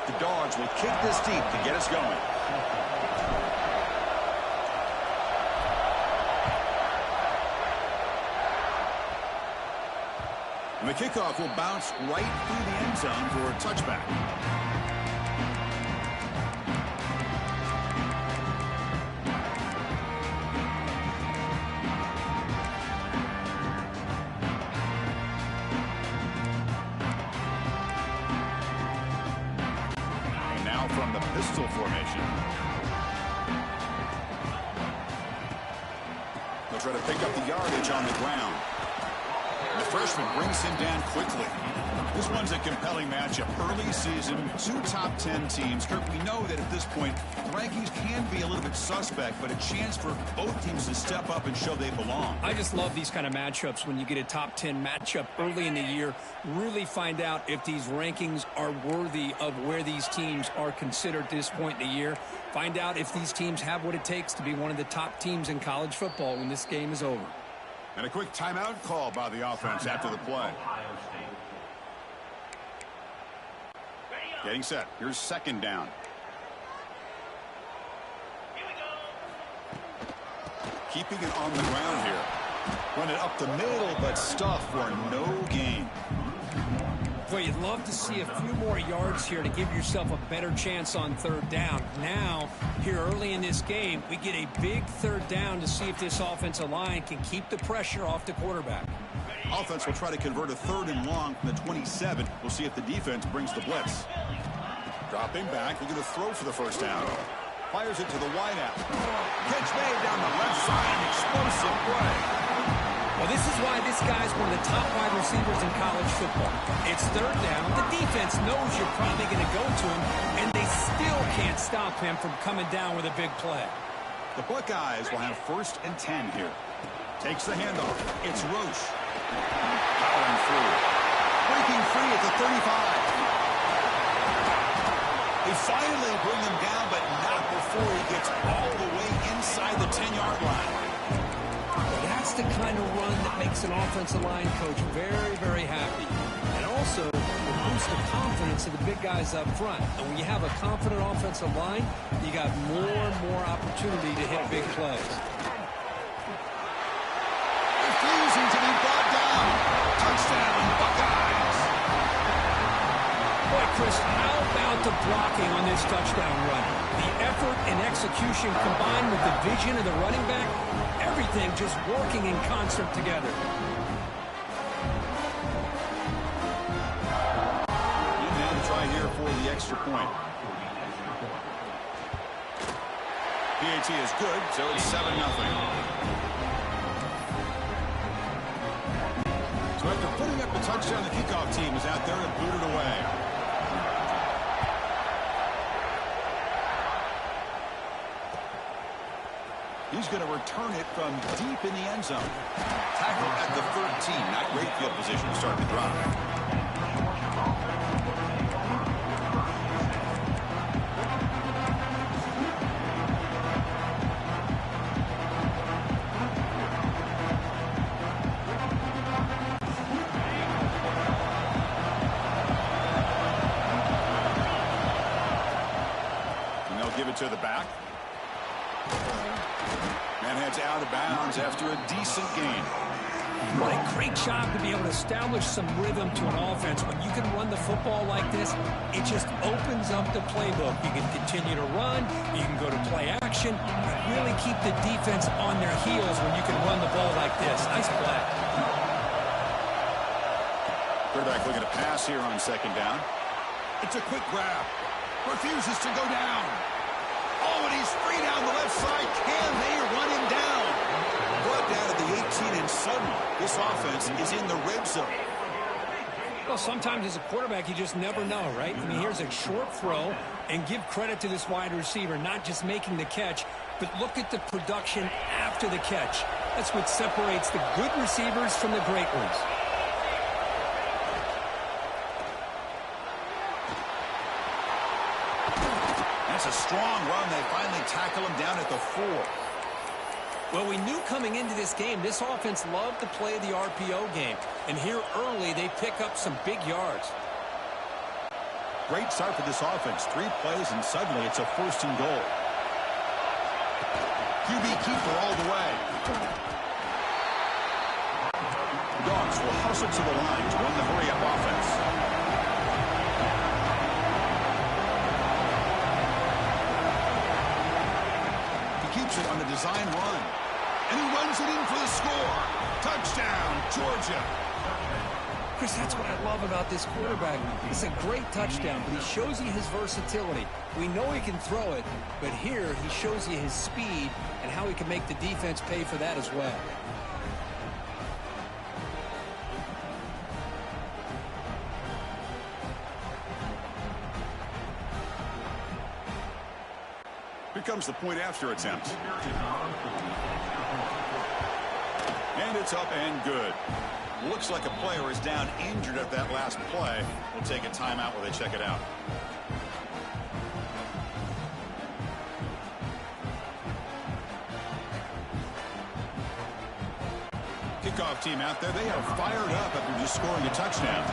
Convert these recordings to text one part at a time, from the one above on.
The Dogs will kick this deep to get us going. And the kickoff will bounce right through the end zone for a touchback. And now from the pistol formation. They'll try to pick up the yardage on the ground. The freshman brings him down quickly. This one's a compelling matchup. Early season, two top 10 teams. Kurt, we know that at this point, the rankings can be a little bit suspect, but a chance for both teams to step up and show they belong. I just love these kind of matchups when you get a top 10 matchup early in the year. Really find out if these rankings are worthy of where these teams are considered at this point in the year. Find out if these teams have what it takes to be one of the top teams in college football when this game is over. And a quick timeout call by the offense after the play. Getting set. Here's second down. Keeping it on the ground here. Run it up the middle, but stuff for no gain. Boy, you'd love to see a few more yards here to give yourself a better chance on third down. Now, here early in this game, we get a big third down to see if this offensive line can keep the pressure off the quarterback. Offense will try to convert a 3rd and long from the 27. We'll see if the defense brings the blitz. Dropping back, looking to throw for the first down. Fires it to the wideout. Catch made down the left side, an explosive play. Well, this is why this guy's one of the top wide receivers in college football. It's third down. The defense knows you're probably going to go to him, and they still can't stop him from coming down with a big play. The Buckeyes will have 1st and 10 here. Takes the handoff. It's Roche. Powering through. Breaking free at the 35. They finally bring him down, but not before he gets all the way inside the 10-yard line. That's the kind of run that makes an offensive line coach very, very happy. And also will boost the confidence of the big guys up front. And when you have a confident offensive line, you got more and more opportunity to hit big plays. Refusing to be brought down. Touchdown, Buckeyes. Boy, Chris, how about the blocking on this touchdown run? The effort and execution combined with the vision of the running back, everything just working in concert together. And now to try here for the extra point. PAT is good, so it's 7-0. So after putting up the touchdown, the kickoff team is out there and booted away. He's going to return it from deep in the end zone. Tackle at the 13. Not great field position to start the drive. And they'll give it to the back. And heads out of bounds after a decent gain. What a great job to be able to establish some rhythm to an offense. When you can run the football like this, it just opens up the playbook. You can continue to run. You can go to play action. And really keep the defense on their heels when you can run the ball like this. Nice play. Quarterback looking to pass here on second down. It's a quick grab. Refuses to go down. Oh, and he's free down the left side. Can they run him down? Brought down to the 18, and suddenly this offense is in the red zone. Well, sometimes as a quarterback, you just never know, right? I mean, here's a short throw, and give credit to this wide receiver, not just making the catch, but look at the production after the catch. That's what separates the good receivers from the great ones. That's a strong run. They finally tackle him down at the 4. Well, we knew coming into this game, this offense loved to play the RPO game. And here early, they pick up some big yards. Great start for this offense. 3 plays, and suddenly it's a 1st and goal. QB keeper all the way. The Dogs will hustle to the line to run the hurry-up offense. He keeps it on the design run. And he runs it in for the score. Touchdown, Georgia. Chris, that's what I love about this quarterback. It's a great touchdown, but he shows you his versatility. We know he can throw it, but here he shows you his speed and how he can make the defense pay for that as well. Here comes the point after attempt. And it's up and good. Looks like a player is down injured at that last play. We'll take a timeout while they check it out. Kickoff team out there. They are fired up after just scoring a touchdown.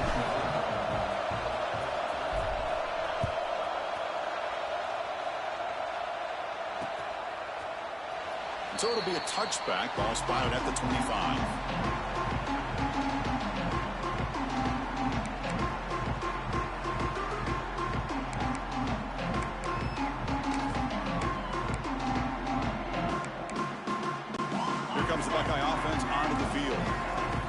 So it'll be a touchback. Ball spotted at the 25. Here comes the Buckeye offense onto the field.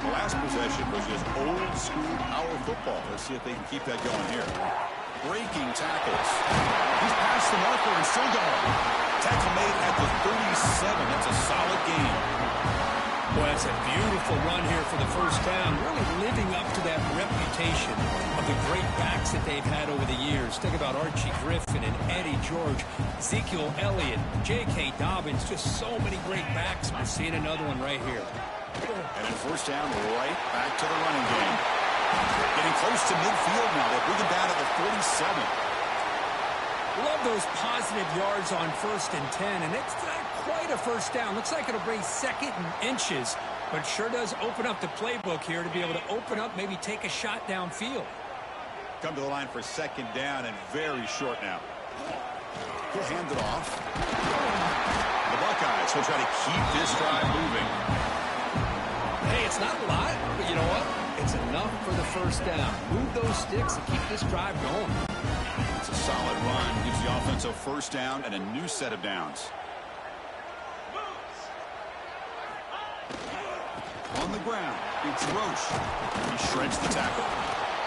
The last possession was just old school power football. Let's see if they can keep that going here. Breaking tackles. He's past the marker and still going. Tackle made at the 37. That's a solid game. Boy, that's a beautiful run here for the 1st down. Really living up to that reputation of the great backs that they've had over the years. Think about Archie Griffin and Eddie George, Ezekiel Elliott, J.K. Dobbins. Just so many great backs. We're seeing another one right here. And in 1st down, right back to the running game. Getting close to midfield now. They bring it down to the 47. Love those positive yards on 1st and 10, and it's not quite a 1st down. Looks like it'll bring 2nd and inches, but sure does open up the playbook here to be able to open up, maybe take a shot downfield. Come to the line for 2nd down and very short now. He'll hand it off. The Buckeyes will try to keep this drive moving. Hey, it's not a lot, but you know what? It's enough for the 1st down. Move those sticks and keep this drive going. It's a solid run. Gives the offense a 1st down and a new set of downs. On the ground, it's Roche. He shreds the tackle.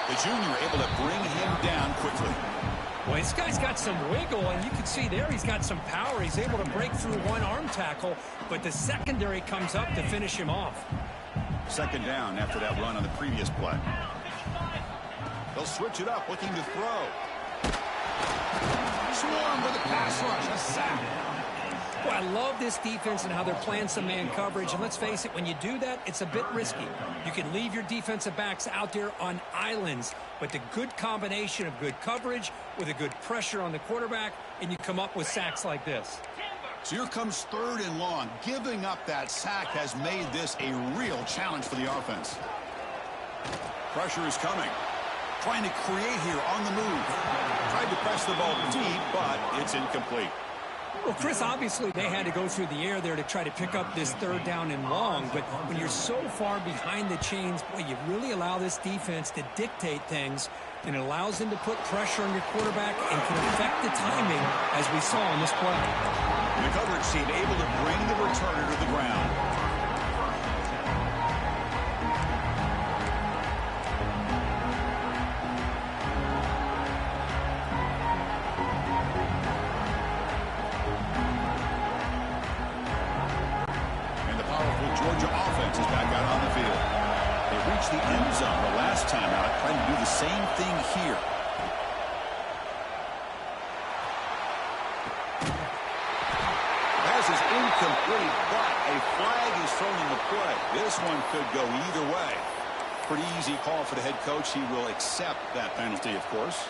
The junior able to bring him down quickly. Well, this guy's got some wiggle, and you can see there he's got some power. He's able to break through one arm tackle, but the secondary comes up to finish him off. 2nd down after that run on the previous play. They'll switch it up, looking to throw. Swarm with a pass rush, a sack. Well, I love this defense and how they're playing some man coverage. And let's face it, when you do that, it's a bit risky. You can leave your defensive backs out there on islands, but the good combination of good coverage with a good pressure on the quarterback, and you come up with sacks like this. So here comes 3rd and long. Giving up that sack has made this a real challenge for the offense. Pressure is coming. Trying to create here on the move. Tried to press the ball deep, but it's incomplete. Well, Chris, obviously they had to go through the air there to try to pick up this 3rd down and long, but when you're so far behind the chains, boy, you really allow this defense to dictate things, and it allows them to put pressure on your quarterback and can affect the timing, as we saw in this play. The coverage team able to bring the returner to the ground. Georgia offense is back out on the field. They reached the end zone the last time out, trying to do the same thing here. Pass is incomplete, but a flag is thrown in the play. This one could go either way. Pretty easy call for the head coach. He will accept that penalty, of course.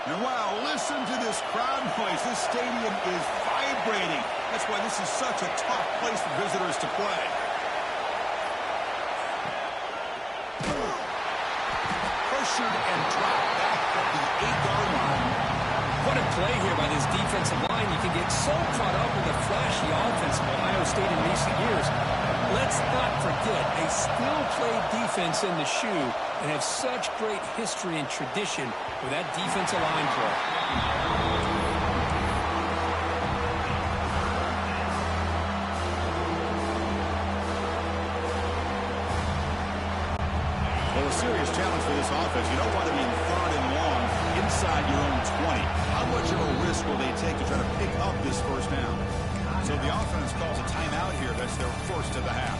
And wow, listen to this crowd noise. This stadium is vibrating. That's why this is such a tough place for visitors to play. Pressured and dropped back at the 8-yard line. What a play here by this defensive line. You can get so caught up with the flashy offense of Ohio State in recent years. Let's not forget, they still play defense in the shoe and have such great history and tradition with that defensive line play. Well, a serious challenge for this offense. You don't want to be in 3rd and long inside your own 20. How much of a risk will they take to try to pick up this first down? So the offense calls a timeout here. That's their first of the half.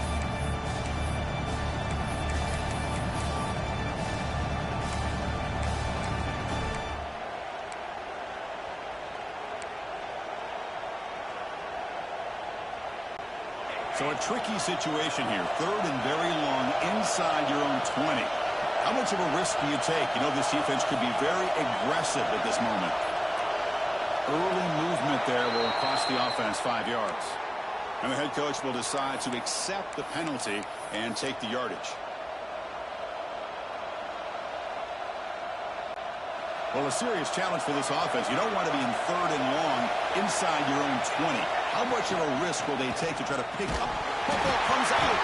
So a tricky situation here. 3rd and very long inside your own 20. How much of a risk do you take? You know, this defense could be very aggressive at this moment. Early movement there will cost the offense 5 yards. And the head coach will decide to accept the penalty and take the yardage. Well, a serious challenge for this offense. You don't want to be in 3rd and long inside your own 20. How much of a risk will they take to try to pick up? Football comes out.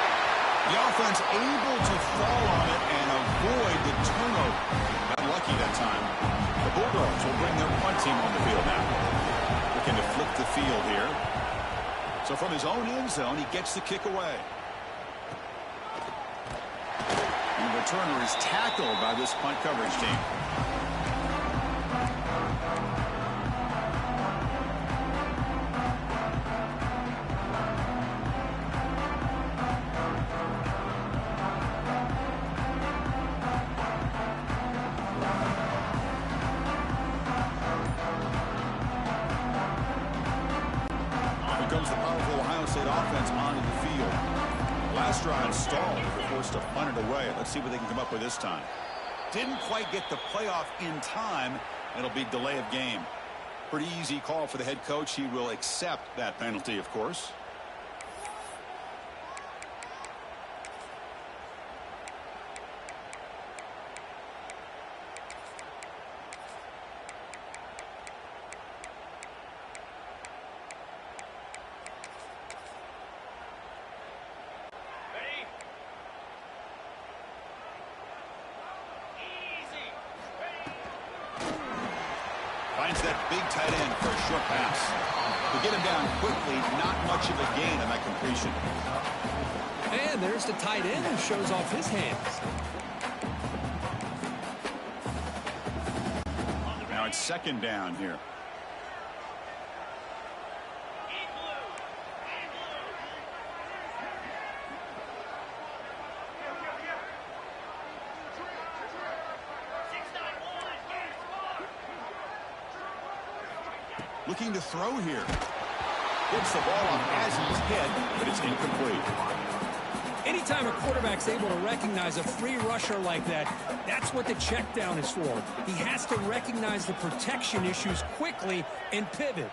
The offense able to fall on it and avoid the turnover. Got lucky that time. The Bulldogs will bring their punt team on the field now. Looking to flip the field here. So from his own end zone, he gets the kick away. And the returner is tackled by this punt coverage team. Comes the powerful Ohio State offense onto the field. Last drive stalled. They're forced to punt it away. Let's see what they can come up with this time. Didn't quite get the playoff in time. It'll be delay of game. Pretty easy call for the head coach. He will accept that penalty, of course. Finds that big tight end for a short pass. To get him down quickly, not much of a gain on that completion. And there's the tight end who shows off his hands. Now it's 2nd down here. Looking to throw here. Gets the ball off as he's hit, but it's incomplete. Anytime a quarterback's able to recognize a free rusher like that, that's what the check down is for. He has to recognize the protection issues quickly and pivot.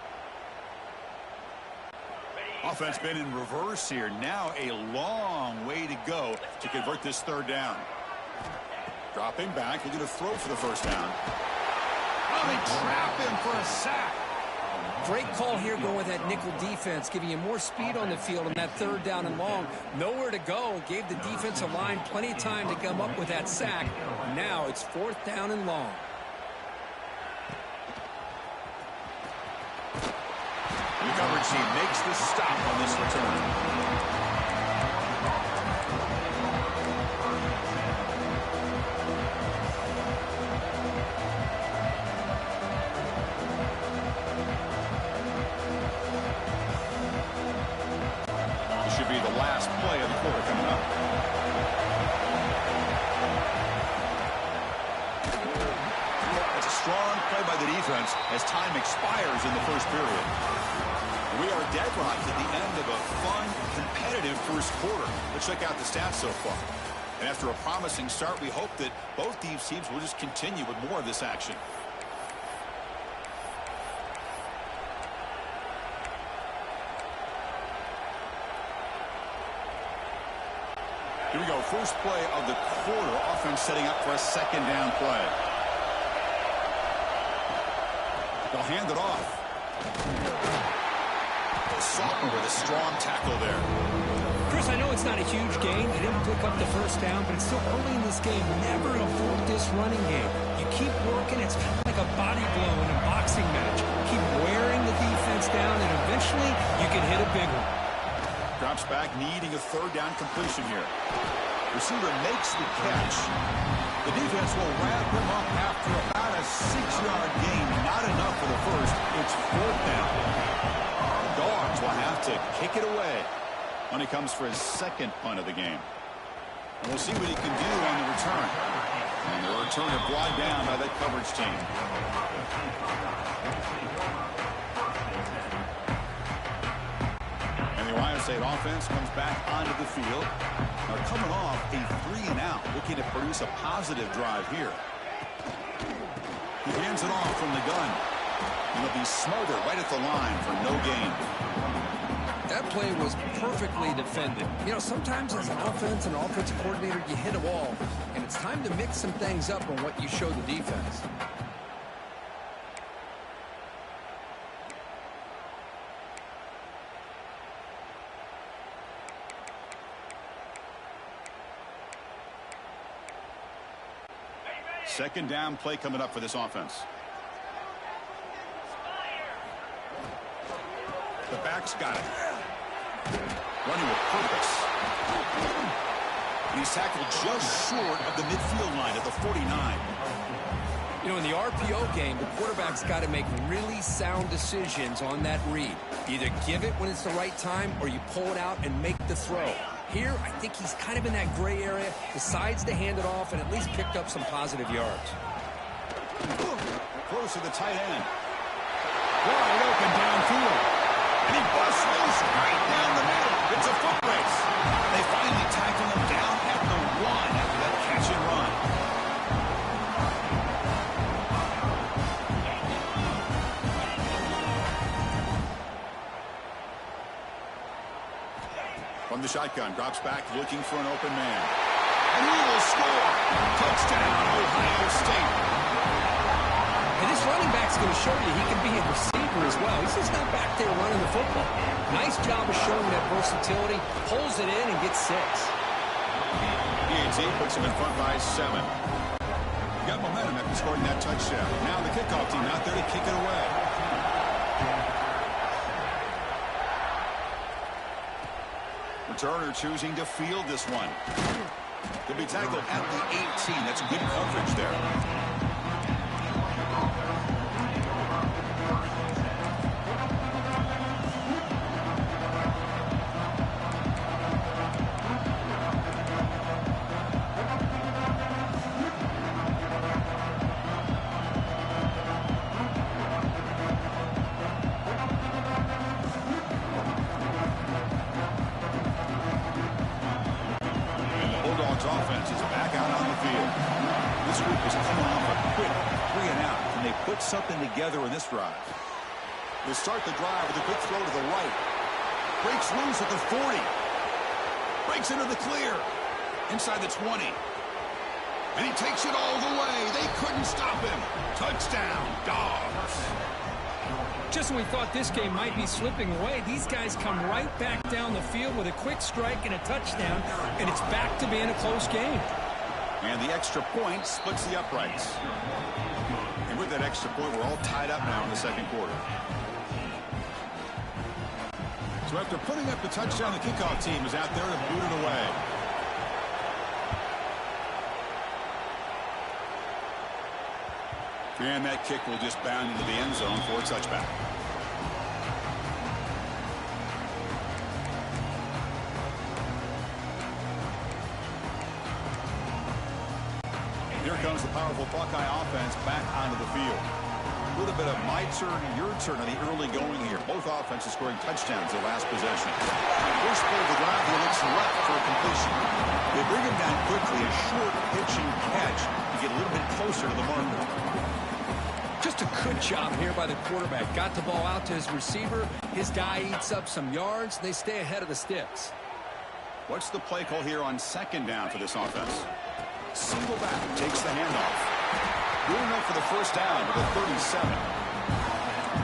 Offense been in reverse here. Now a long way to go to convert this 3rd down. Dropping back, looking to throw for the first down. Oh, they trap him for a sack. Great call here going with that nickel defense, giving you more speed on the field on that 3rd down and long. Nowhere to go. Gave the defensive line plenty of time to come up with that sack. Now it's 4th down and long. The coverage team makes the stop on this return. Should be the last play of the quarter coming up. It's a strong play by the defense as time expires in the first period. We are deadlocked at the end of a fun, competitive first quarter. Let's check out the stats so far. And after a promising start, we hope that both these teams will just continue with more of this action. Here we go. First play of the quarter. Offense setting up for a second down play. They'll hand it off. Salter with a strong tackle there. Chris, I know it's not a huge gain. They didn't pick up the first down, but it's still early in this game. Never avoid this running game. You keep working. It's kind of like a body blow in a boxing match. Keep wearing the defense down, and eventually you can hit a big one. Drops back, needing a third down completion here. Receiver makes the catch. The defense will wrap him up after about a 6-yard gain. Not enough for the first. It's fourth down. Dogs will have to kick it away when he comes for his second punt of the game. And we'll see what he can do on the return. And the returner brought down by that coverage team. And the Ohio State offense comes back onto the field. They're coming off a 3-and-out, looking to produce a positive drive here. He hands it off from the gun. And he'll be smothered right at the line for no gain. That play was perfectly defended. You know, sometimes as an offense and offensive coordinator, you hit a wall, and it's time to mix some things up on what you show the defense. Second down play coming up for this offense. The back's got it. Running with purpose. And he's tackled just short of the midfield line at the 49. You know, in the RPO game, the quarterback's got to make really sound decisions on that read. Either give it when it's the right time or you pull it out and make the throw. Here, I think he's kind of in that gray area, decides to hand it off and at least picked up some positive yards. Close to the tight end. Wide open downfield. And he busts loose right down the middle. It's a foot race. They finally tackle him down at the 1 after that catch and run. From the shotgun, drops back looking for an open man. And he will score. Touchdown, Ohio State. And this running back's going to show you he can be a receiver as well. He's just not back there running the football. Nice job of showing that versatility. Pulls it in and gets 6. PAT puts him in front by 7. Got momentum after scoring that touchdown. Now the kickoff team out there to kick it away. Returner choosing to field this one. He'll be tackled at the 18. That's good coverage there. Offense is back out on the field. This group is coming off a quick 3-and-out. Can they put something together in this drive? They start the drive with a quick throw to the right. Breaks loose at the 40. Breaks into the clear. Inside the 20. And he takes it all the way. They couldn't stop him. Touchdown, Dogs. Just when we thought this game might be slipping away, these guys come right back down the field with a quick strike and a touchdown, and it's back to being a close game. And the extra point splits the uprights. And with that extra point, we're all tied up now in the second quarter. So after putting up the touchdown, the kickoff team is out there to boot it away. And that kick will just bound into the end zone for a touchback. Here comes the powerful Buckeye offense back onto the field. A little bit of my turn, your turn on the early going here. Both offenses scoring touchdowns their last possession. First play of the drive, he looks left for a completion. They bring him down quickly, a short pitch and catch to get a little bit closer to the marker. Just a good job here by the quarterback. Got the ball out to his receiver. His guy eats up some yards. They stay ahead of the sticks. What's the play call here on second down for this offense? Single back takes the handoff. Good enough for the first down to the 37.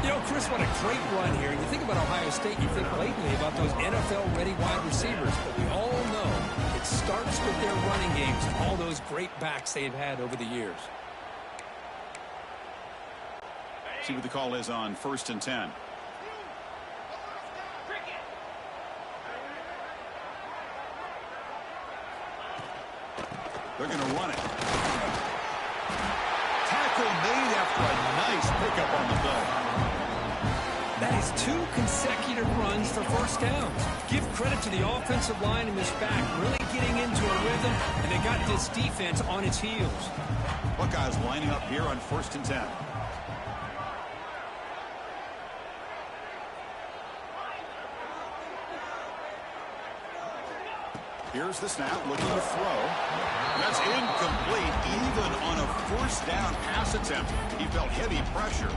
You know, Chris, what a great run here. You think about Ohio State, you think blatantly about those NFL-ready wide receivers, but we all know it starts with their running games and all those great backs they've had over the years. See what the call is on 1st and 10. They're going to run it. Tackle made after a nice pickup on the play. That is 2 consecutive runs for first downs. Give credit to the offensive line and this back really getting into a rhythm, and they got this defense on its heels. Buckeyes lining up here on 1st and 10. Here's the snap, looking to throw. That's incomplete, even on a first down pass attempt. He felt heavy pressure.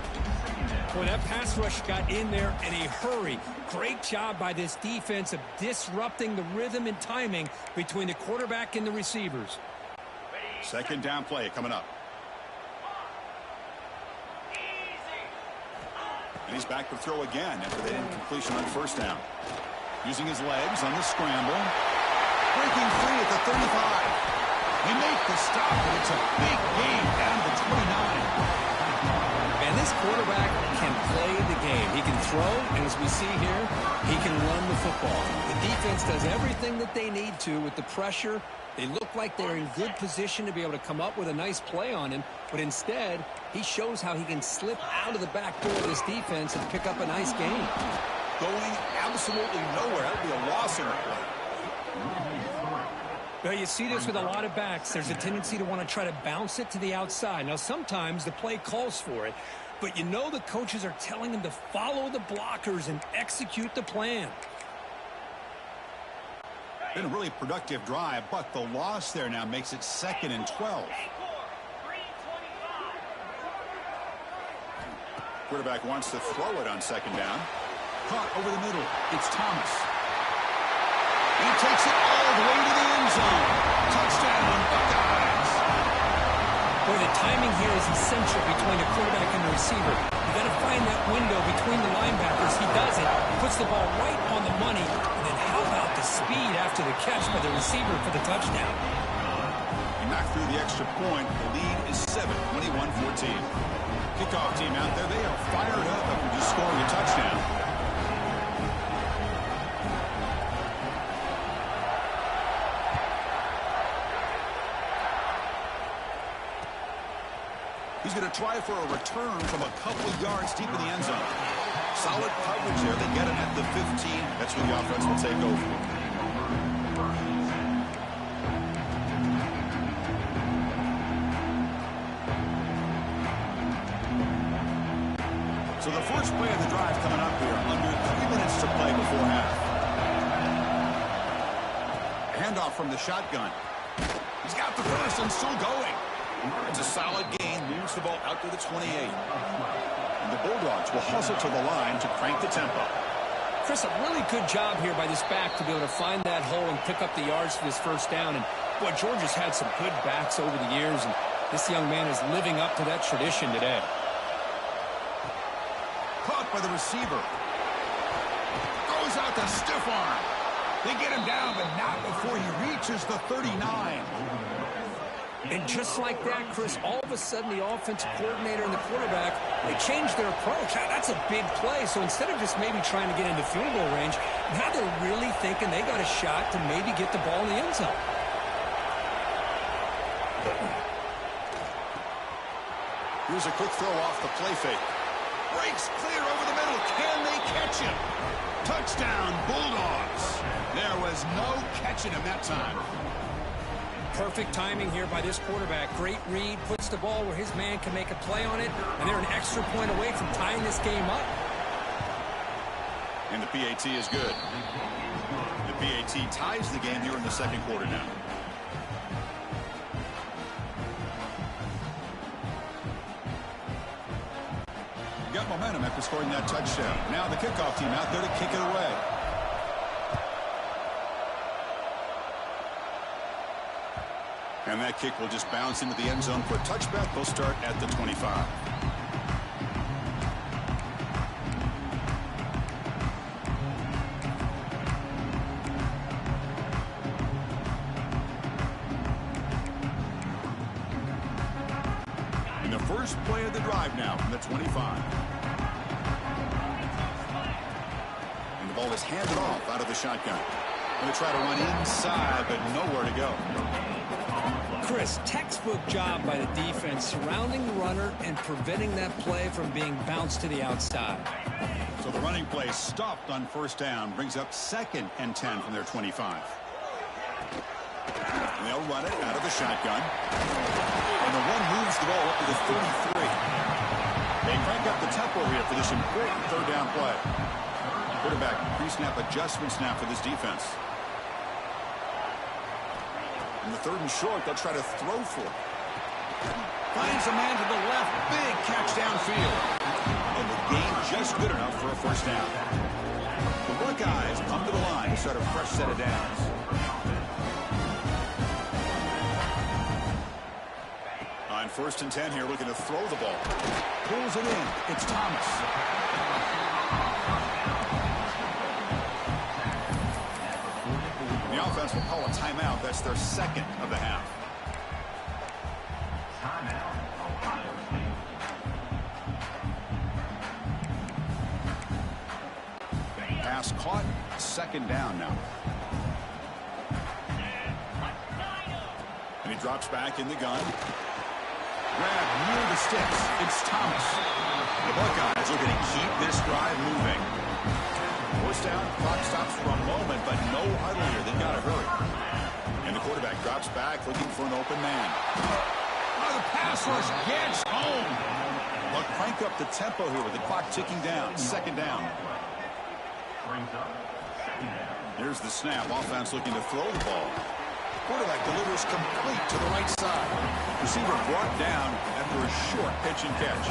Boy, that pass rush got in there in a hurry. Great job by this defense of disrupting the rhythm and timing between the quarterback and the receivers. Second down play coming up. And he's back to throw again after the incompletion on first down. Using his legs on the scramble. Breaking free at the 35. They make the stop, but it's a big gain down to the 29. And this quarterback can play the game. He can throw, and as we see here, he can run the football. The defense does everything that they need to with the pressure. They look like they're in good position to be able to come up with a nice play on him, but instead, he shows how he can slip out of the back door of this defense and pick up a nice gain. Going absolutely nowhere. That would be a loss in a play. Well, you see this with a lot of backs. There's a tendency to want to try to bounce it to the outside. Now, sometimes the play calls for it, but you know the coaches are telling them to follow the blockers and execute the plan. Been a really productive drive, but the loss there now makes it 2nd and 12. Quarterback wants to throw it on second down. Caught over the middle. It's Thomas. He takes it all the way to the end zone. Touchdown, Buckeyes. Boy, the timing here is essential between the quarterback and the receiver. You got to find that window between the linebackers. He does it. Puts the ball right on the money. And then how about the speed after the catch by the receiver for the touchdown? He knocked through the extra point. The lead is 7, 21-14. Kickoff team out there. They are fired up after just scoring a touchdown. He's going to try for a return from a couple of yards deep in the end zone. Solid coverage there. They get him at the 15. That's where the offense will take over. So the first play of the drive coming up here. Under 3 minutes to play before half. Handoff from the shotgun. He's got the first and still going. It's a solid gain, moves the ball out to the 28. And the Bulldogs will hustle to the line to crank the tempo. Chris, a really good job here by this back to be able to find that hole and pick up the yards for this first down. And, boy, Georgia's had some good backs over the years, and this young man is living up to that tradition today. Caught by the receiver. Throws out the stiff arm. They get him down, but not before he reaches the 39. And just like that, Chris, all of a sudden the offensive coordinator and the quarterback, they changed their approach. That's a big play. So instead of just maybe trying to get into field goal range, now they're really thinking they got a shot to maybe get the ball in the end zone. Here's a quick throw off the play fake. Breaks clear over the middle. Can they catch him? Touchdown, Bulldogs. There was no catching him that time. Perfect timing here by this quarterback. Great read, puts the ball where his man can make a play on it, and they're an extra point away from tying this game up. And the PAT is good. The PAT ties the game here in the second quarter now. Got momentum after scoring that touchdown. Now the kickoff team out there to kick it away. And that kick will just bounce into the end zone for a touchback. They'll start at the 25. And the first play of the drive now from the 25. And the ball is handed off out of the shotgun. Going to try to run inside, but nowhere to go. Chris, textbook job by the defense surrounding the runner and preventing that play from being bounced to the outside. So the running play stopped on first down, brings up 2nd and 10 from their 25. And they'll run it out of the shotgun. And the one moves the ball up to the 33. They crank up the tempo here for this important third down play. Quarterback pre-snap adjustment snap for this defense. In the 3rd and short, they'll try to throw for it. Finds a man to the left. Big catch downfield. And the gain just good enough for a first down. The Buckeyes come to the line to start a fresh set of downs. On 1st and 10 here, looking to throw the ball. Pulls it in. It's Thomas. The offense will call a timeout. That's their 2nd of the half. Pass caught. 2nd down now. And he drops back in the gun. Grab near the sticks. It's Thomas. The Buckeyes looking to keep this drive moving. First down, clock stops for a moment, but no huddle here. They've got to hurry. And the quarterback drops back, looking for an open man. Oh, the pass rush gets home. They'll crank up the tempo here with the clock ticking down. 2nd down. Here's the snap. Offense looking to throw the ball. Quarterback delivers complete to the right side. Receiver brought down after a short pitch and catch.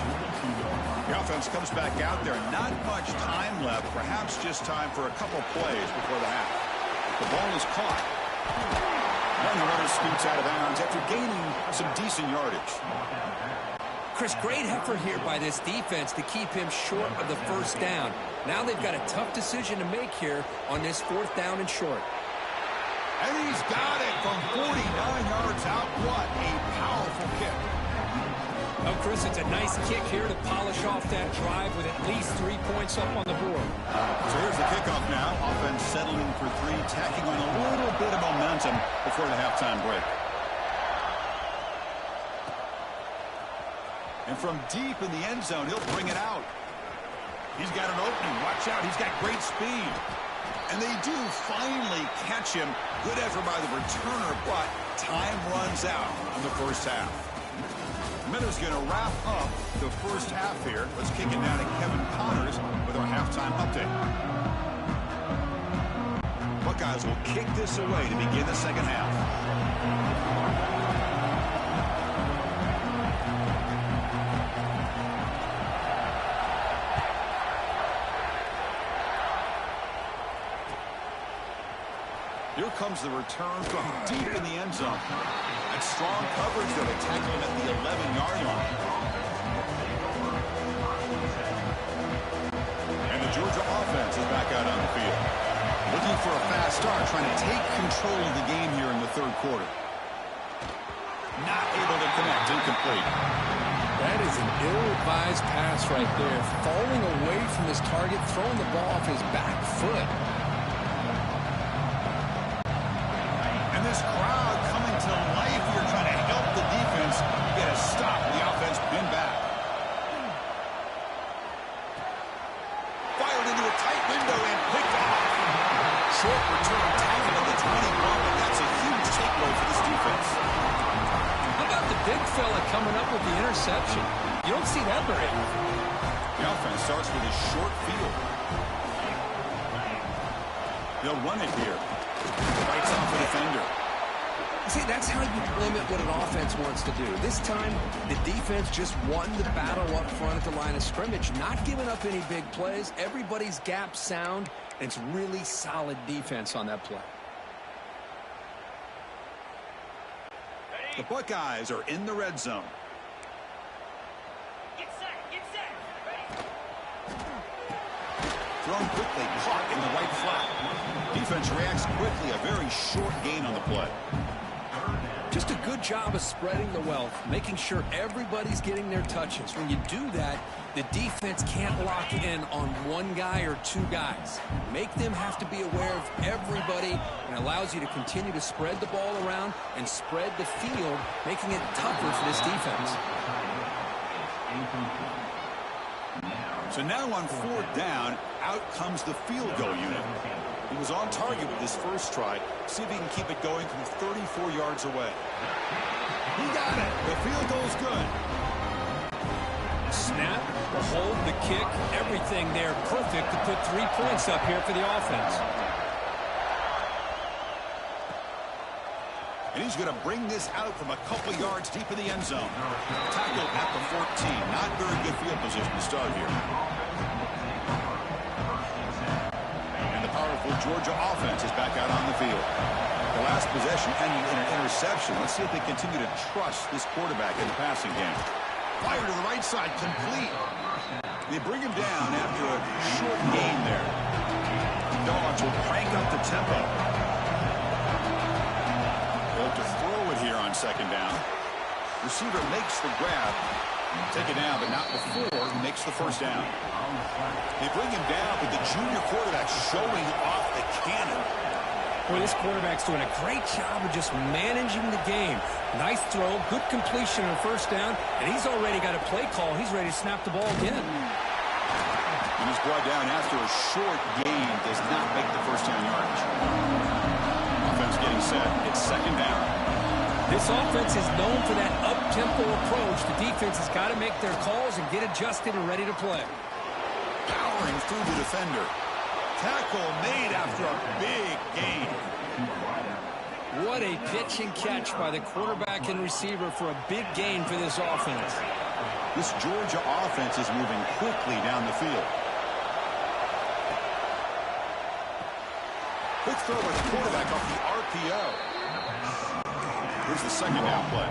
The offense comes back out there. Not much time left. Perhaps just time for a couple plays before the half. The ball is caught. And the runner scoots out of bounds after gaining some decent yardage. Chris, great effort here by this defense to keep him short of the first down. Now they've got a tough decision to make here on this 4th down and short. And he's got it from 49 yards out. What a powerful kick. Oh, Chris, it's a nice kick here to polish off that drive with at least 3 points up on the board. So here's the kickoff now. Offense settling for 3, tacking on a little bit of momentum before the halftime break. And from deep in the end zone, he'll bring it out. He's got an opening. Watch out. He's got great speed. And they do finally catch him. Good effort by the returner, but time runs out in the first half. Miller's going to wrap up the first half here. Let's kick it down to Kevin Connors with our halftime update. Buckeyes will kick this away to begin the second half. Here comes the return from deep in the end zone. And strong coverage, though, to tackle him at the 11-yard line. And the Georgia offense is back out on the field. Looking for a fast start, trying to take control of the game here in the 3rd quarter. Not able to connect, incomplete. That is an ill-advised pass right there. Falling away from his target, throwing the ball off his back foot. And this crowd coming to life here, trying to help the defense get a stop. The offense pinned back. Fired into a tight window and picked off. Short return tackle at the 21, but that's a huge takeaway for this defense. How about the big fella coming up with the interception? You don't see that very often. The offense starts with a short field. They'll run it here. Fights off the defender. See, that's how you limit what an offense wants to do. This time, the defense just won the battle up front at the line of scrimmage, not giving up any big plays. Everybody's gap sound, and it's really solid defense on that play. The Buckeyes are in the red zone. Thrown quickly, caught in the right flat. Defense reacts quickly, a very short gain on the play. Just a good job of spreading the wealth, making sure everybody's getting their touches. When you do that, the defense can't lock in on one guy or two guys. Make them have to be aware of everybody, and allows you to continue to spread the ball around and spread the field, making it tougher for this defense. So now on 4th down, out comes the field goal unit. He was on target with his first try. See if he can keep it going from 34 yards away. He got it. The field goal's good. Snap, the hold, the kick, everything there perfect to put 3 points up here for the offense. And he's going to bring this out from a couple yards deep in the end zone. Tackled at the 14. Not very good field position to start here. And the powerful Georgia offense is back out on the field. The last possession ending in an interception. Let's see if they continue to trust this quarterback in the passing game. Fire to the right side, complete. They bring him down after a short gain there. Dogs will crank up the tempo. They'll have to throw it here on 2nd down. Receiver makes the grab. Take it down, but not before he makes the 1st down. They bring him down with the junior quarterback showing off the cannon. Boy, this quarterback's doing a great job of just managing the game. Nice throw, good completion on 1st down, and he's already got a play call. He's ready to snap the ball again. And he's brought down after a short gain. Does not make the 1st down yardage. Offense getting set. It's 2nd down. This offense is known for that up-tempo approach. The defense has got to make their calls and get adjusted and ready to play. Powering through the defender. Tackle made after a big gain. What a pitch and catch by the quarterback and receiver for a big gain for this offense. This Georgia offense is moving quickly down the field. Quick throw by the quarterback off the RPO. Here's the 2nd down play.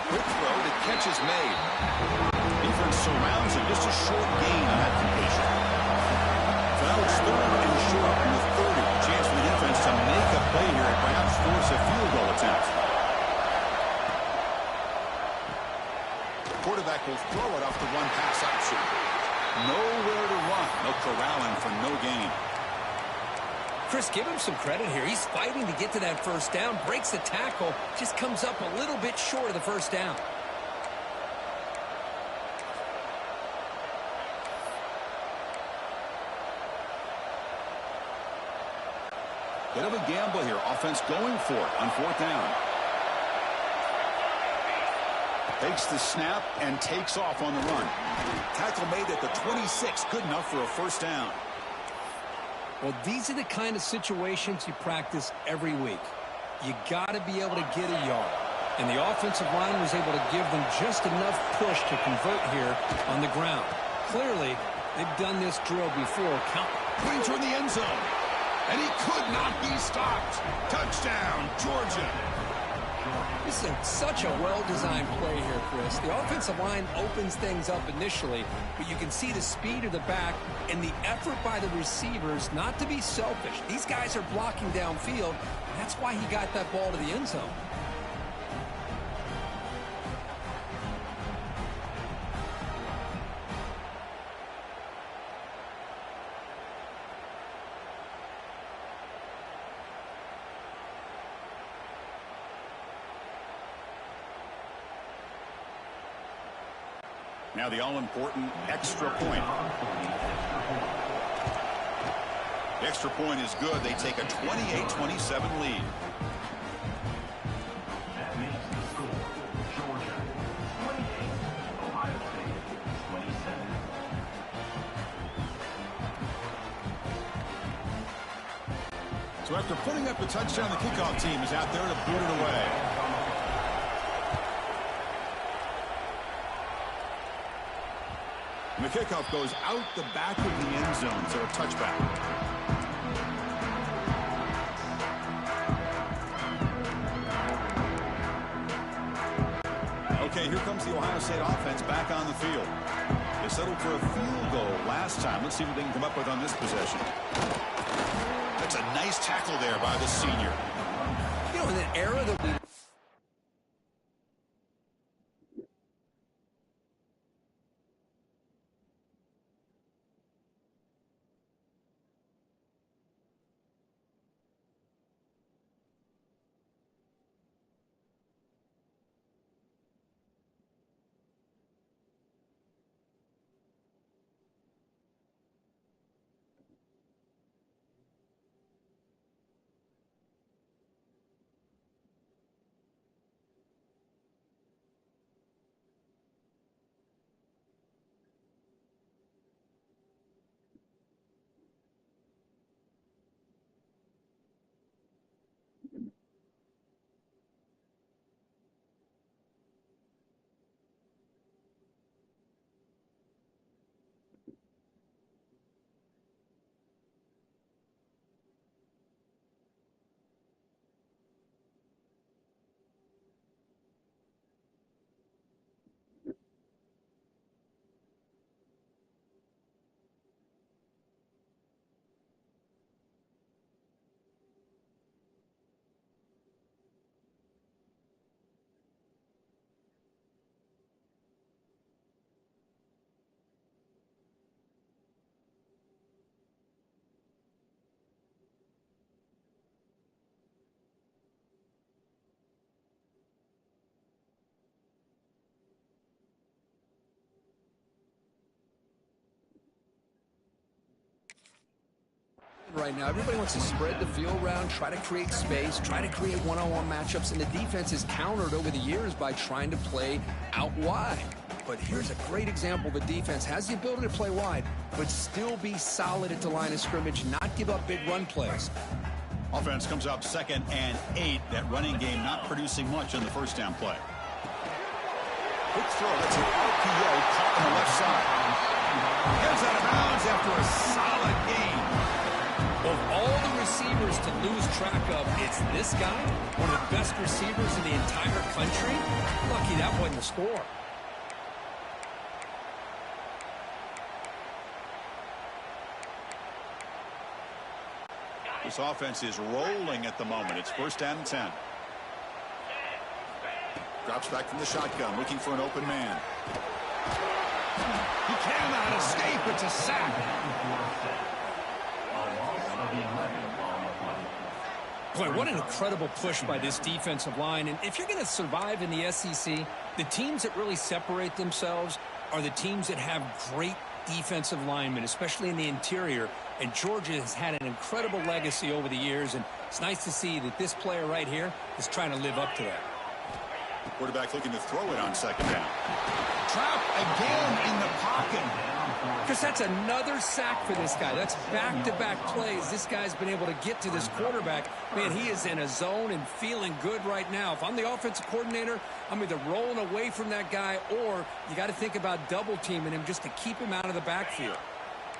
Quick throw, the catch is made. Defense surrounds him, just a short gain on that completion. So now it's 3rd and short from the 30. Chance for the defense to make a play here and perhaps force a field goal attempt. The quarterback will throw it off the run-pass option. Nowhere to run. No corralling for no gain. Chris, give him some credit here. He's fighting to get to that 1st down, breaks the tackle, just comes up a little bit short of the 1st down. Bit of a gamble here. Offense going for it on 4th down. Takes the snap and takes off on the run. Tackle made at the 26. Good enough for a 1st down. Well, these are the kind of situations you practice every week. You got to be able to get a yard. And the offensive line was able to give them just enough push to convert here on the ground. Clearly, they've done this drill before. Going toward the end zone. And he could not be stopped. Touchdown, Georgia. This is such a well-designed play here, Chris. The offensive line opens things up initially, but you can see the speed of the back and the effort by the receivers not to be selfish. These guys are blocking downfield, and that's why he got that ball to the end zone. Now the all-important extra point. The extra point is good. They take a 28-27 lead. That makes the score Georgia 28, Ohio State 27. So after putting up a touchdown, the kickoff team is out there to boot it away. And the kickoff goes out the back of the end zone, so a touchback. Okay, here comes the Ohio State offense back on the field. They settled for a field goal last time. Let's see what they can come up with on this possession. That's a nice tackle there by the senior. You know, in an era that we... Right now, everybody wants to spread the field around, try to create space, try to create one-on-one matchups, and the defense has countered over the years by trying to play out wide. But here's a great example. The defense has the ability to play wide, but still be solid at the line of scrimmage, not give up big run plays. Offense comes up 2nd and 8. That running game not producing much on the first down play. Quick throw. That's an RPO caught on the left side. Gets out of bounds after a solid gain. Of all the receivers to lose track of, it's this guy, one of the best receivers in the entire country. Lucky that wasn't the score. This offense is rolling at the moment. It's 1st down and 10. Drops back from the shotgun, looking for an open man. He cannot escape. It's a sack. Boy, what an incredible push by this defensive line. And if you're going to survive in the SEC, the teams that really separate themselves are the teams that have great defensive linemen, especially in the interior. And Georgia has had an incredible legacy over the years, and it's nice to see that this player right here is trying to live up to that. Quarterback looking to throw it on 2nd down. Trapped again in the pocket. Because that's another sack for this guy. That's back-to-back plays. This guy's been able to get to this quarterback. Man, he is in a zone and feeling good right now. If I'm the offensive coordinator, I'm either rolling away from that guy, or you got to think about double-teaming him just to keep him out of the backfield.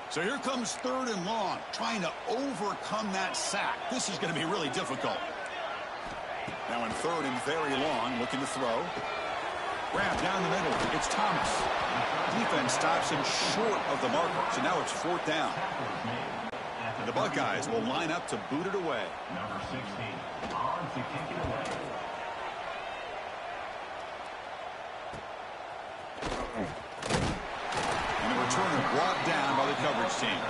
So here comes 3rd and long, trying to overcome that sack. This is going to be really difficult. Now in 3rd and very long, looking to throw. Grab down the middle. It's Thomas. Defense stops him short of the marker. So now it's 4th down. And the Buckeyes will line up to boot it away. Number 16, on to kick it away. And the returner brought down by the coverage team.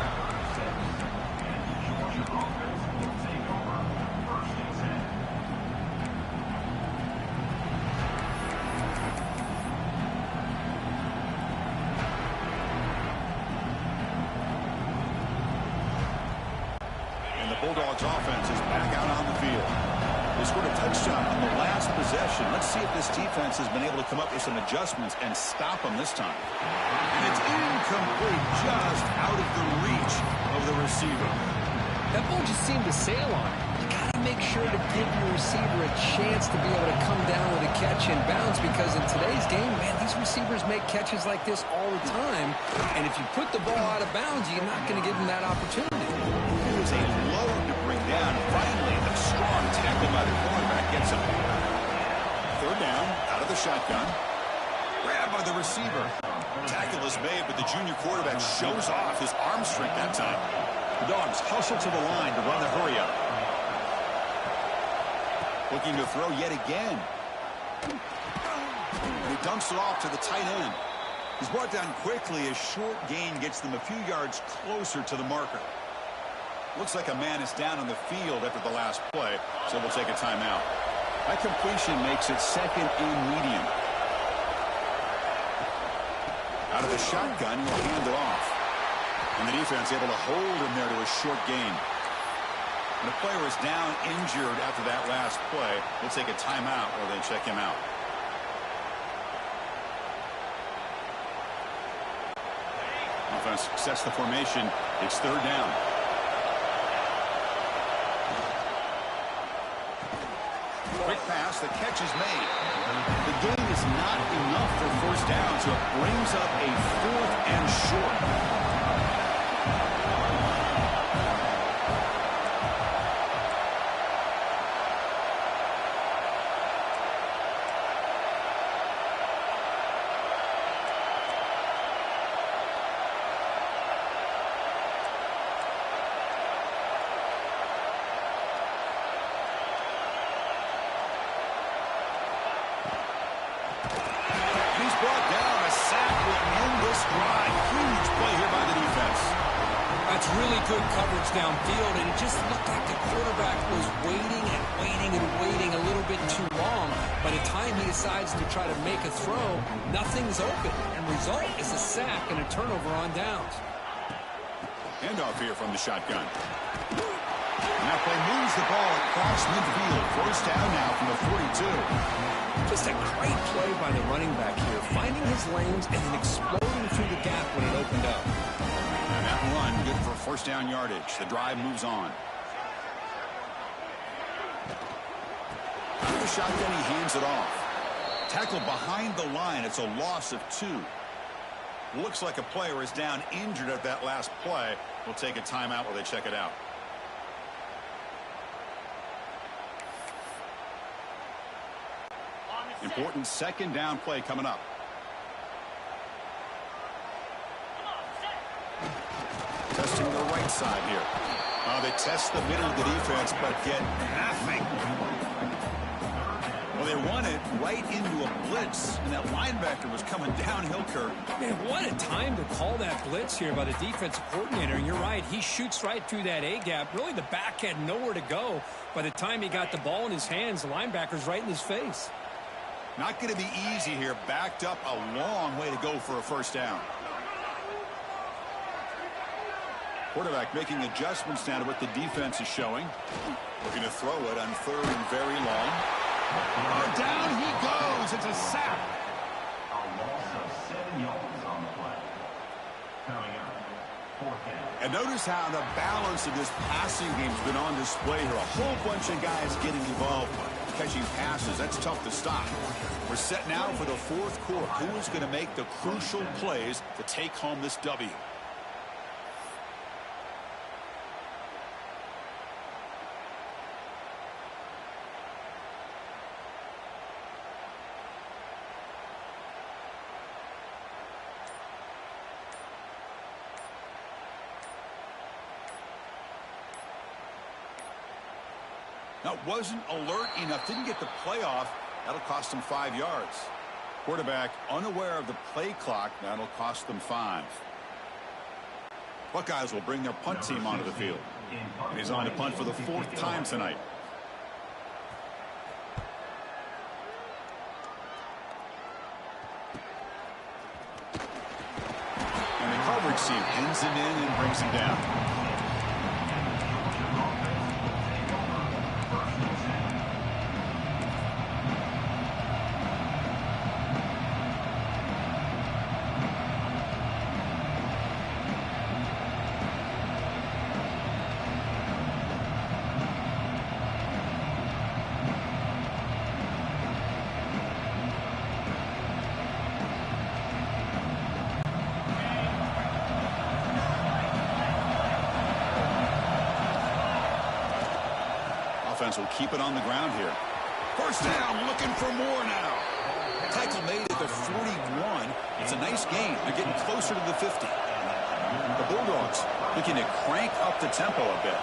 Georgia offense will take over 1st and 10. And the Bulldogs offense is back out on the field. They scored a touchdown on the last possession. Let's see if this defense has been able to come up with some adjustments and stop them this time. And it's incomplete, just out of the reach of the receiver. That ball just seemed to sail on him. You got to make sure to give your receiver a chance to be able to come down with a catch and bounce, because in today's game, man, these receivers make catches like this all the time. And if you put the ball out of bounds, you're not going to give them that opportunity. It was a load to bring down. Finally, the strong tackle by the cornerback gets him. Third down, out of the shotgun. Grab by the receiver. Tackle is made, but the junior quarterback shows off his arm strength that time. The Dogs hustle to the line to run the hurry up. Looking to throw yet again. He dumps it off to the tight end. He's brought down quickly. A short gain gets them a few yards closer to the marker. Looks like a man is down on the field after the last play, so we'll take a timeout. That completion makes it second and medium. Out of the shotgun, he'll hand it off. And the defense able to hold him there to a short gain. And the player is down injured after that last play. We'll take a timeout while they check him out. Offense sets the formation. It's third down. Quick pass, the catch is made. The gain is not enough for first down, so it brings up a fourth and short. Good coverage downfield, and it just looked like the quarterback was waiting and waiting and waiting a little bit too long. By the time he decides to try to make a throw, nothing's open, and result is a sack and a turnover on downs. Handoff here from the shotgun. And that play moves the ball across midfield. First down now from the 42. Just a great play by the running back here, finding his lanes and then exploding through the gap when it opened up. And that run, good for first down yardage. The drive moves on. Out of the shotgun, he hands it off. Tackle behind the line. It's a loss of 2. Looks like a player is down injured at that last play. We'll take a timeout while they check it out. Important second down play coming up. Testing the right side here. They test the middle of the defense, but get nothing. Well, they run it right into a blitz, and that linebacker was coming downhill, Kirk. Man, what a time to call that blitz here by the defensive coordinator. And you're right, he shoots right through that A-gap. Really, the back had nowhere to go. By the time he got the ball in his hands, the linebacker's right in his face. Not going to be easy here. Backed up a long way to go for a first down. Quarterback making adjustments now to what the defense is showing. Looking to throw it on third and very long. Down he goes. It's a sack. A loss of 7 yards on the play. Coming up, fourth down. And notice how the balance of this passing game has been on display here. A whole bunch of guys getting involved, catching passes. That's tough to stop. We're set now for the fourth quarter. Who is going to make the crucial plays to take home this W? Now, wasn't alert enough, didn't get the play off. That'll cost him 5 yards. Quarterback unaware of the play clock. That'll cost them 5. Buckeyes will bring their punt team onto the field. And he's on to punt for the 4th time tonight. And the coverage team pins him in and brings him down. offense will keep it on the ground here. First down, looking for more now. Tackle made at the 41. It's a nice gain. They're getting closer to the 50. The Bulldogs looking to crank up the tempo a bit.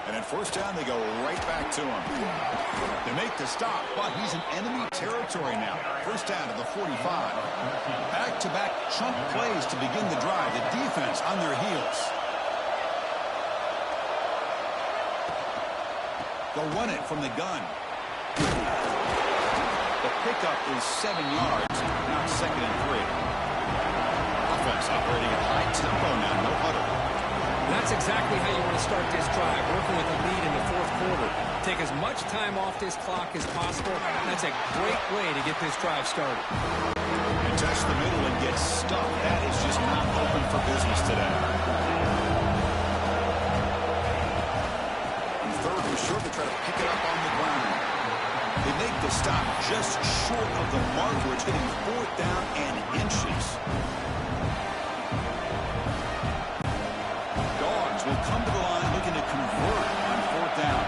And at first down, they go right back to him. They make the stop, but he's in enemy territory now. First down to the 45. Back-to-back chunk plays to begin the drive. The defense on their heels. They'll run it from the gun. The pickup is 7 yards, now 2nd and 3. Offense operating at high tempo now, no huddle. That's exactly how you want to start this drive, working with the lead in the 4th quarter. Take as much time off this clock as possible. That's a great way to get this drive started. And touch the middle and get stuck. That is just not open for business today. And 3rd and short to try to pick it up on the ground. They make the stop just short of the marker. It's getting 4th down and inches. Will come to the line looking to convert on 4th down.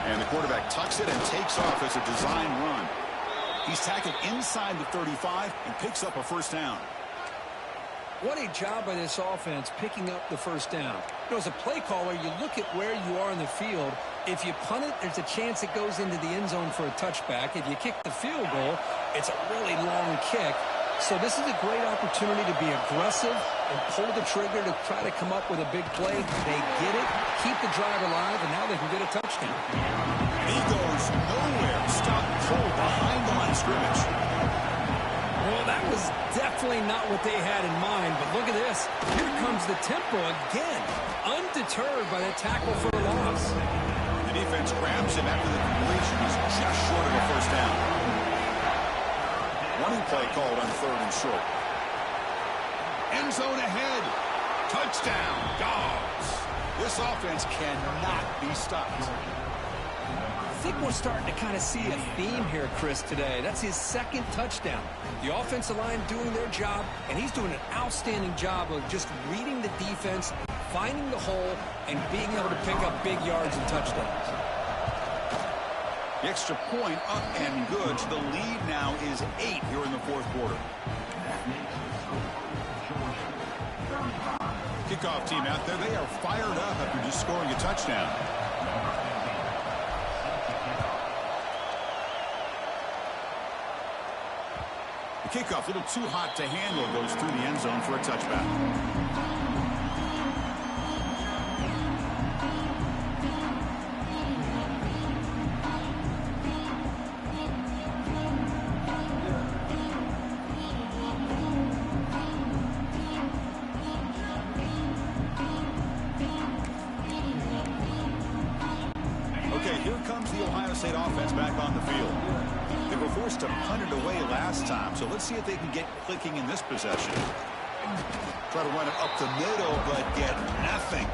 And the quarterback tucks it and takes off as a design run. He's tackled inside the 35 and picks up a first down. What a job by this offense picking up the first down. You know, as a play caller, you look at where you are in the field. If you punt it, there's a chance it goes into the end zone for a touchback. If you kick the field goal, it's a really long kick. So this is a great opportunity to be aggressive and pull the trigger to try to come up with a big play. They get it, keep the drive alive, and now they can get a touchdown. He goes nowhere. Stop cold behind the line of scrimmage. Well, that was definitely not what they had in mind, but look at this. Here comes the tempo again, undeterred by the tackle for a loss. The defense grabs him after the completion. He's just short of a first down. Running play called on 3rd and short. End zone ahead. Touchdown, Dogs. This offense cannot be stopped. I think we're starting to kind of see a theme here, Chris, today. That's his 2nd touchdown. The offensive line doing their job, and he's doing an outstanding job of just reading the defense, finding the hole, and being able to pick up big yards and touchdowns. The extra point up and good. So the lead now is 8 here in the 4th quarter. Kickoff team out there. They are fired up after just scoring a touchdown. The kickoff, a little too hot to handle, goes through the end zone for a touchback. State offense back on the field. They were forced to punt it away last time, so let's see if they can get clicking in this possession. Try to run it up the middle, but get nothing.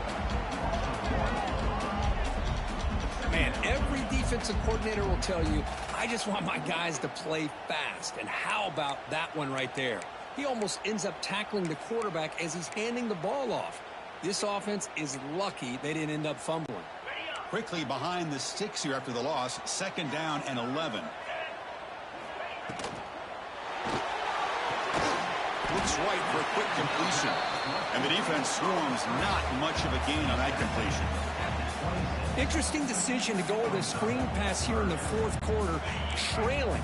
Man, every defensive coordinator will tell you, I just want my guys to play fast. And how about that one right there? He almost ends up tackling the quarterback as he's handing the ball off. This offense is lucky they didn't end up fumbling. Quickly behind the sticks here after the loss. 2nd down and 11. Looks right for a quick completion. And the defense swarms not much of a gain on that completion. Interesting decision to go with a screen pass here in the 4th quarter, trailing.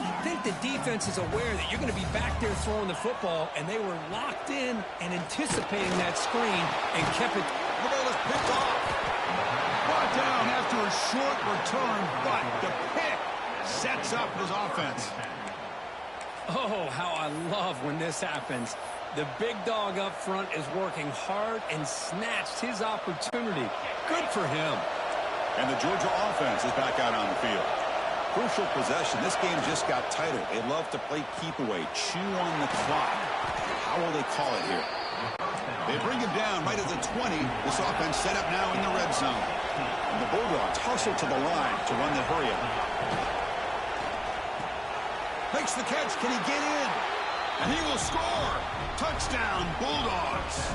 I think the defense is aware that you're going to be back there throwing the football, and they were locked in and anticipating that screen and kept it. The ball is picked off. Brought down after a short return, but the pick sets up his offense. Oh, how I love when this happens. The big dog up front is working hard and snatched his opportunity. Good for him. And the Georgia offense is back out on the field. Crucial possession. This game just got tighter. They love to play keep away, chew on the clock. How will they call it here? They bring him down right at the 20. This offense set up now in the red zone. And the Bulldogs hustle to the line to run the hurry up. Makes the catch. Can he get in? And he will score. Touchdown, Bulldogs.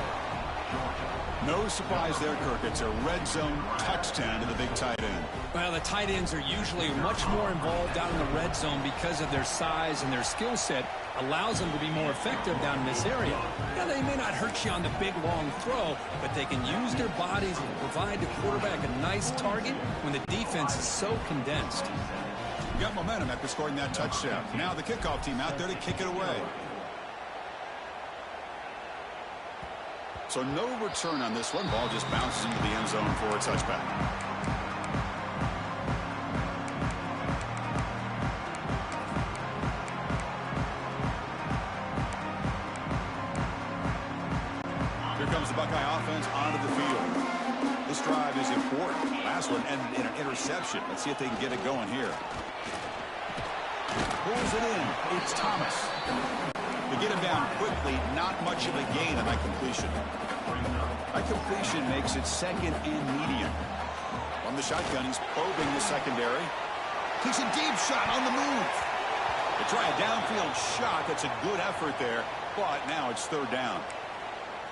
No surprise there, Kirk. It's a red zone touchdown to the big tight end. Well, the tight ends are usually much more involved down in the red zone because of their size, and their skill set allows them to be more effective down in this area. Now, they may not hurt you on the big, long throw, but they can use their bodies and provide the quarterback a nice target when the defense is so condensed. You got momentum after scoring that touchdown. Now the kickoff team out there to kick it away. So no return on this one. Ball just bounces into the end zone for a touchback. Here comes the Buckeye offense onto the field. This drive is important. Last one ended in an interception. Let's see if they can get it going here. Pulls it in. It's Thomas. To get him down quickly, not much of a gain on that completion. That completion makes it second and medium. From the shotgun, he's probing the secondary. Takes a deep shot on the move. They try a downfield shot. That's a good effort there, but now it's third down.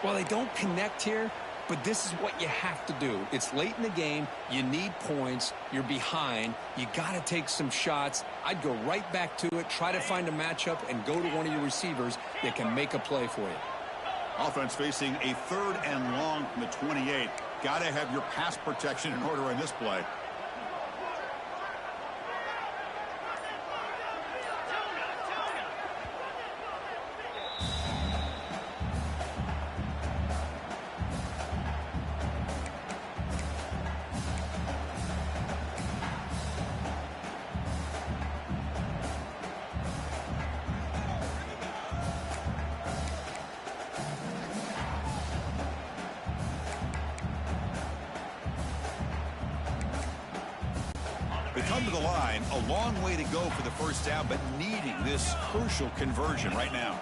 Well, they don't connect here, but this is what you have to do. It's late in the game. You need points. You're behind. You got to take some shots. I'd go right back to it, try to find a matchup, and go to one of your receivers that can make a play for you. Offense facing a third and long from the 28. Got to have your pass protection in order in this play. They come to the line, a long way to go for the first down, but needing this crucial conversion right now.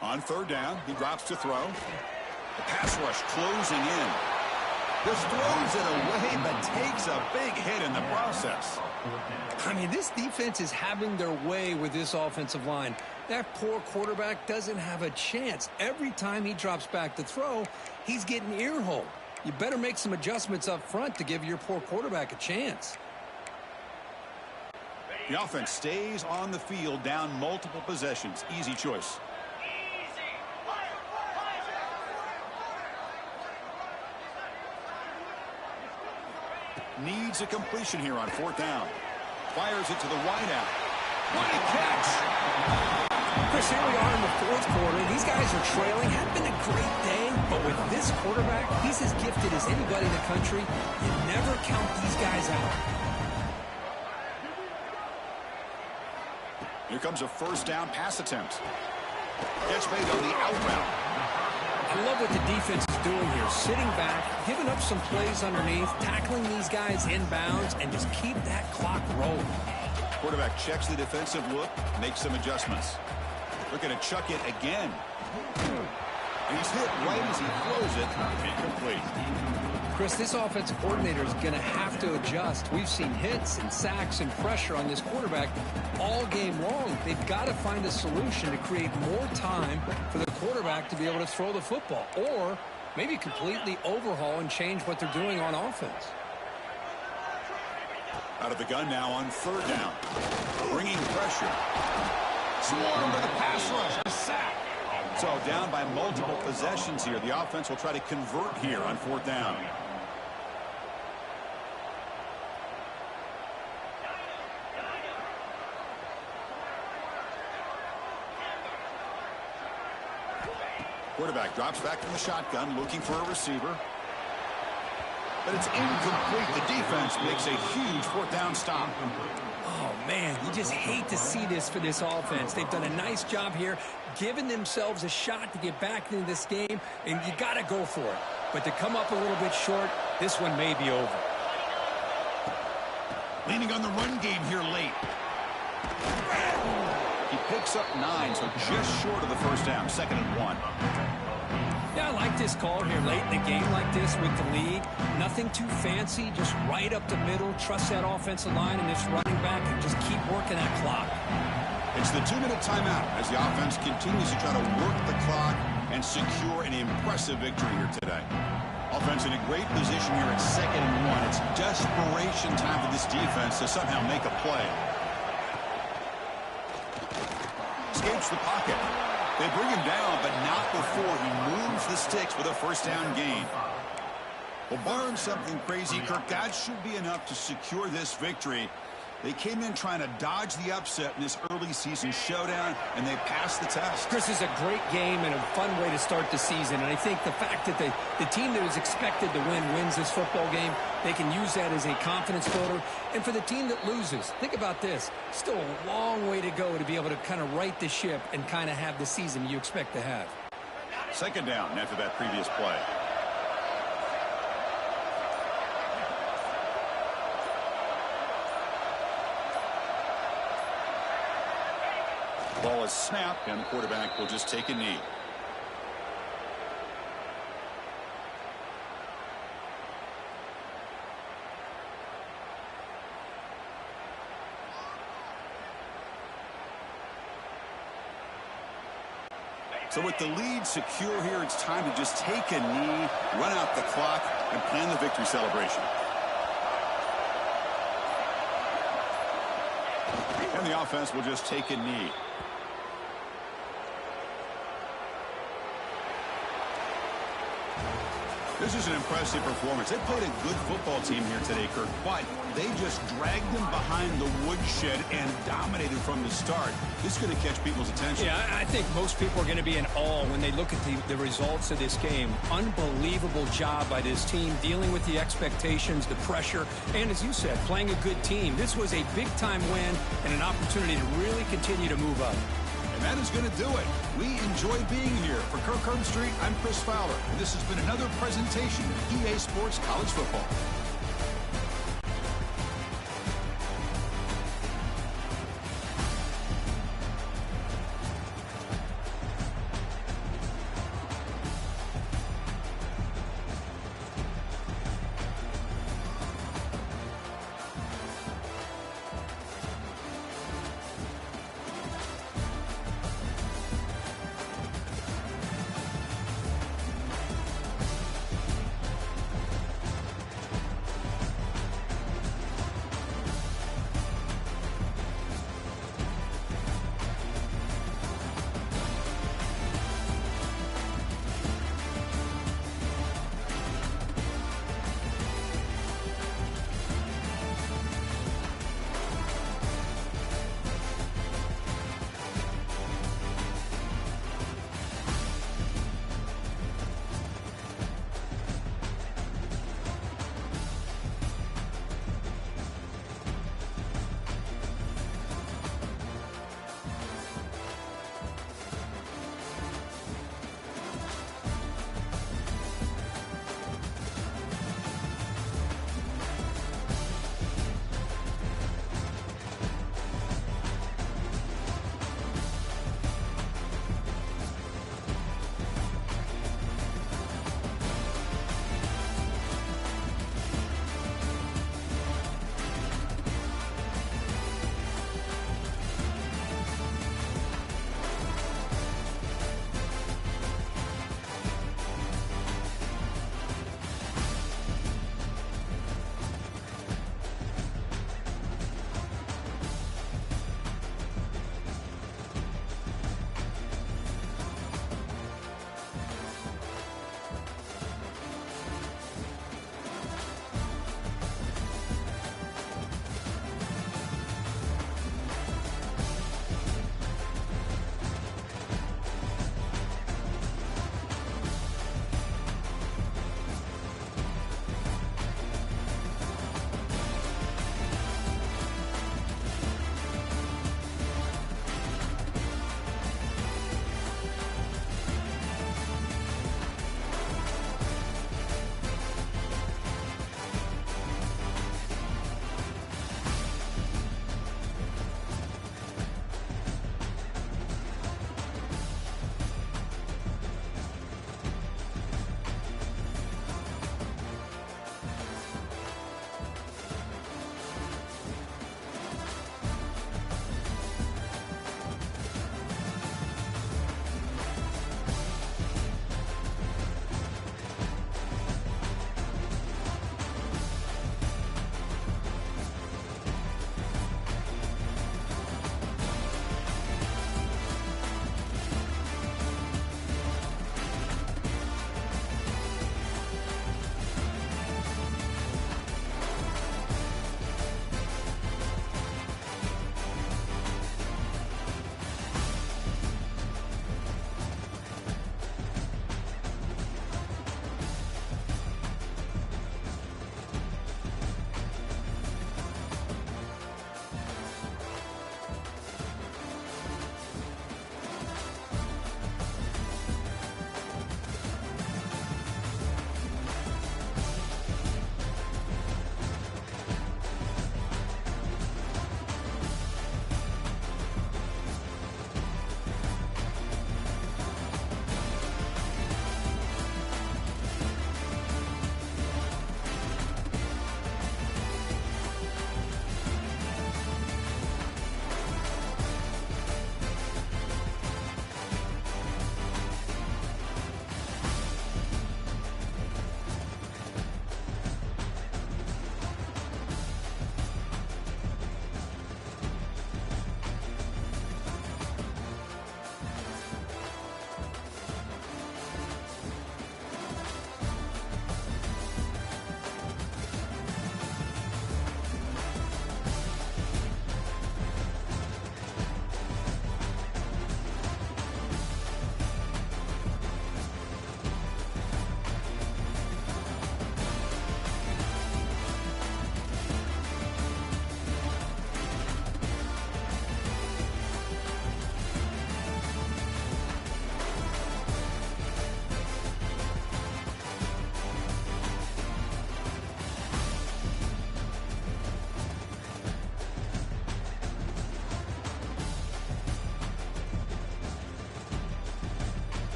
On third down, he drops to throw. The pass rush closing in. Just throws it away, but takes a big hit in the process. I mean, this defense is having their way with this offensive line. That poor quarterback doesn't have a chance. Every time he drops back to throw, he's getting ear-holed. You better make some adjustments up front to give your poor quarterback a chance. The offense stays on the field down multiple possessions. Easy choice. Needs a completion here on fourth down. Fires it to the wideout. What a catch! Chris, here we are in the fourth quarter. These guys are trailing. Hadn't been a great day, but with this quarterback, he's as gifted as anybody in the country. You never count these guys out. Here comes a first down pass attempt. Catch made on the out route. I love what the defense is doing here. Sitting back, giving up some plays underneath, tackling these guys inbounds, and just keep that clock rolling. Quarterback checks the defensive look, makes some adjustments. Looking to chuck it again. And he's hit right as he throws it. Incomplete. Chris, this offensive coordinator is going to have to adjust. We've seen hits and sacks and pressure on this quarterback all game long. They've got to find a solution to create more time for the quarterback to be able to throw the football, or maybe completely overhaul and change what they're doing on offense. Out of the gun now on third down. Bringing pressure. Swarmed by the pass rush. A sack. So down by multiple possessions here. The offense will try to convert here on fourth down. Quarterback drops back from the shotgun, looking for a receiver. But it's incomplete. The defense makes a huge fourth down stop. Oh, man, you just hate to see this for this offense. They've done a nice job here, giving themselves a shot to get back into this game, and you got to go for it. But to come up a little bit short, this one may be over. Leaning on the run game here late. He picks up 9, so just short of the first down, 2nd and 1. Yeah, I like this call here late in the game like this with the lead. Nothing too fancy, just right up the middle. Trust that offensive line and this running back and just keep working that clock. It's the 2-minute timeout as the offense continues to try to work the clock and secure an impressive victory here today. Offense in a great position here at 2nd and 1. It's desperation time for this defense to somehow make a play. Escapes the pocket. They bring him down, but not before he moves the sticks with a first down gain. Well, barring something crazy, Kirk, that should be enough to secure this victory. They came in trying to dodge the upset in this early season showdown, and they passed the test. Chris, is a great game and a fun way to start the season. And I think the fact that the team that was expected to win wins this football game, they can use that as a confidence builder. And for the team that loses, think about this. Still a long way to go to be able to kind of right the ship and kind of have the season you expect to have. 2nd down after that previous play. Ball is snapped, and the quarterback will just take a knee. So with the lead secure here, it's time to just take a knee, run out the clock, and plan the victory celebration. And the offense will just take a knee. This is an impressive performance. They played a good football team here today, Kirk, but they just dragged them behind the woodshed and dominated from the start. This is going to catch people's attention. Yeah, I think most people are going to be in awe when they look at the results of this game. Unbelievable job by this team dealing with the expectations, the pressure, and as you said, playing a good team. This was a big-time win and an opportunity to really continue to move up. And that is going to do it. We enjoy being here. For Kirk Herbstreit, I'm Chris Fowler, and this has been another presentation of EA Sports College Football.